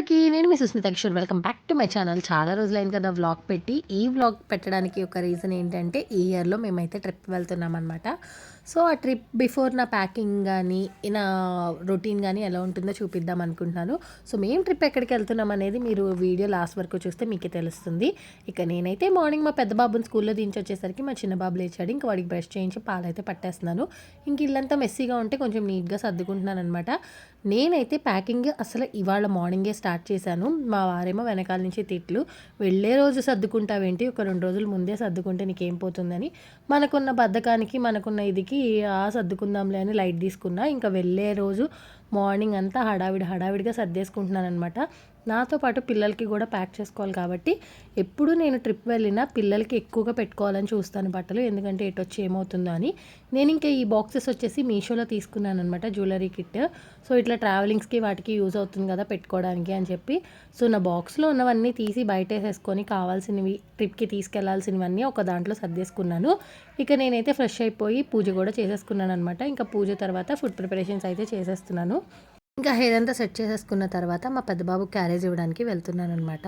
అందరికీ నేను మీ Sushmita Kishore. Welcome back to my channel. చాలా రోజులైంది కదా వ్లాగ్ పెట్టి. ఈ వ్లాగ్ పెట్టడానికి ఒక రీజన్ ఏంటంటే ఈ ఇయర్‌లో మేమైతే ట్రిప్ వెళ్తున్నామనమాట. సో, ఆ ట్రిప్ బిఫోర్ నా ప్యాకింగ్ గానీ, నా రొటీన్ గానీ ఎలా ఉంటుందో చూపిద్దాం అనుకుంటున్నాను. సో, మేము ట్రిప్ ఎక్కడికి వెళ్తున్నాం అనేది మీరు వీడియో లాస్ట్ వరకు చూస్తే మీకే తెలుస్తుంది. ఇక నేనైతే మార్నింగ్ మా పెద్ద బాబుని స్కూల్‌లో దించొచ్చేసరికి మా చిన్న బాబు లేచాడు. ఇంక వాడికి బ్రష్ చేయించి పాలైతే పట్టేస్తున్నాను. ఇంక ఇల్లంతా మెస్సీగా ఉంటే కొంచెం నీట్‌గా సర్దుకుంటున్నాననమాట. నేనైతే ప్యాకింగ్ అసలు ఇవాళ మార్నింగే స్టార్ట్ చేశాను. మా వారేమో వెనకాల నుంచి తిట్లు, వెళ్ళే రోజు సర్దుకుంటావేంటి, ఒక 2 రోజుల ముందే సర్దుకుంటే నీకేం పోతుందని. మనకున్న బద్ధకానికి, మనకున్న ఇదికి సర్దుకుందాంలే అని లైట్ తీసుకున్నా. ఇంకా వెళ్ళే రోజు మార్నింగ్ అంతా హడావిడిగా సర్దేసుకుంటున్నాననమాట. నాతో పాటు పిల్లలకి కూడా ప్యాక్ చేసుకోవాలి కాబట్టి ఎప్పుడు నేను ట్రిప్ వెళ్ళినా పిల్లలకి ఎక్కువగా పెట్టుకోవాలని చూస్తాను బట్టలు. ఎందుకంటే ఎటొచ్చి ఏమవుతుందో అని. నేను ఇంకా ఈ బాక్సెస్ వచ్చేసి మీషోలో తీసుకున్నాను అనమాట, జ్యువెలరీ కిట్. సో ఇట్లా ట్రావెలింగ్స్కి వాటికి యూజ్ అవుతుంది కదా పెట్టుకోవడానికి అని చెప్పి. సో నా బాక్స్లో ఉన్నవన్నీ తీసి బయట వేసేసుకొని కావాల్సినవి ట్రిప్కి తీసుకెళ్లాల్సినవన్నీ ఒక దాంట్లో సర్దేసుకున్నాను. ఇక నేనైతే ఫ్రెష్ అయిపోయి పూజ కూడా చేసేసుకున్నాను అనమాట. ఇంకా పూజ తర్వాత ఫుడ్ ప్రిపరేషన్స్ అయితే చేసేస్తున్నాను. ఇంకా హెయిర్ అంతా సెట్ చేసేసుకున్న తర్వాత మా పెద్ద బాబుకి క్యారేజ్ ఇవ్వడానికి వెళ్తున్నాననమాట.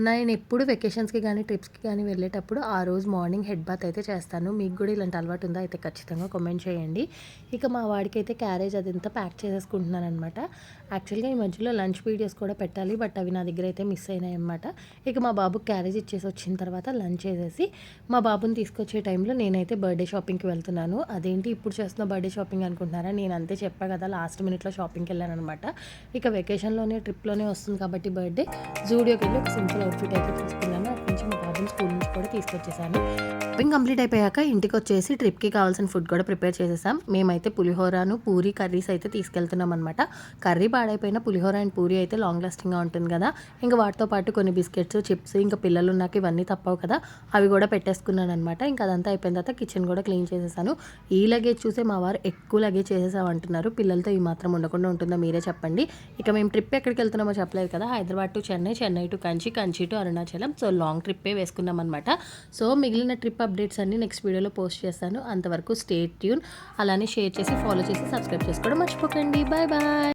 నేను ఎప్పుడు వెకేషన్స్‌కి కానీ, ట్రిప్స్‌కి కానీ వెళ్ళేటప్పుడు ఆ రోజు మార్నింగ్ హెడ్ బాత్ అయితే చేస్తాను. మీకు కూడా ఇలాంటి అలవాటు ఉందా అయితే ఖచ్చితంగా కామెంట్ చేయండి. ఇక మా వాడికైతే క్యారేజ్ అదంతా ప్యాక్ చేసేసుకుంటున్నాననమాట. యాక్చువల్‌గా ఈ మధ్యలో లంచ్ వీడియోస్ కూడా పెట్టాలి, బట్ అవి నా దగ్గర అయితే మిస్ అయినాయన్నమాట. ఇక మా బాబుకి క్యారేజ్ ఇచ్చేసి వచ్చిన తర్వాత లంచ్ చేసేసి మా బాబుని తీసుకొచ్చే టైంలో నేనైతే బర్త్డే షాపింగ్‌కి వెళ్తున్నాను. అదేంటి ఇప్పుడు చేస్తున్న బర్త్డే షాపింగ్ అనుకుంటున్నారా? నేను అంతే చెప్పా కదా, లాస్ట్ మినిట్‌లో షాపింగ్‌కి వెళ్ళాననమాట. ఇక వెకేషన్‌లోనే ట్రిప్‌లోనే వస్తుంది కాబట్టి బర్త్డే, జూడియోకి వెళ్ళి ఒక సింపుల్ అవుట్ఫిట్ అయితే తీసుకున్నాను. అక్కడి నుంచి మా బాబుని స్కూల్ నుంచి కూడా తీసుకొచ్చేసాను. షాపింగ్ కంప్లీట్ అయిపోయాక ఇంటికి వచ్చేసి ట్రిప్కి కావాల్సిన ఫుడ్ కూడా ప్రిపేర్ చేసేసాం. మేమైతే పులిహోరను, పూరి కర్రీస్ అయితే తీసుకెళ్తున్నాం అనమాట. కర్రీ పాడైపోయిన పులిహోర అండ్ పూరి అయితే లాంగ్ లాస్టింగ్గా ఉంటుంది కదా. ఇంకా వాటితో పాటు కొన్ని బిస్కెట్స్, చిప్స్, ఇంకా పిల్లలు ఉన్నాక ఇవన్నీ తప్పవు కదా, అవి కూడా పెట్టేసుకున్నాను అనమాట. ఇంకా అదంతా అయిపోయిన తర్వాత కిచెన్ కూడా క్లీన్ చేసేసాను. ఈ లగేజ్ చూసే మా వారు ఎక్కువ లగేజ్ చేసేసామంటున్నారు. పిల్లలతో ఈ మాత్రం ఉండకుండా ఉంటుందో మీరే చెప్పండి. ఇక మేము ట్రిప్ ఎక్కడికి వెళ్తున్నామో చెప్పలేదు కదా, Hyderabad to Chennai, Chennai to Kanchi, Kanchi to Arunachalam. So long ట్రిప్పే వేసుకున్నాం అనమాట. సో మిగిలిన ట్రిప్ అప్డేట్స్ అన్నీ నెక్స్ట్ వీడియోలో పోస్ట్ చేస్తాను. అంతవరకు స్టే ట్యూన్. అలానే షేర్ చేసి, ఫాలో చేసి, సబ్స్క్రైబ్ చేసుకోవడం మర్చిపోకండి. Bye bye.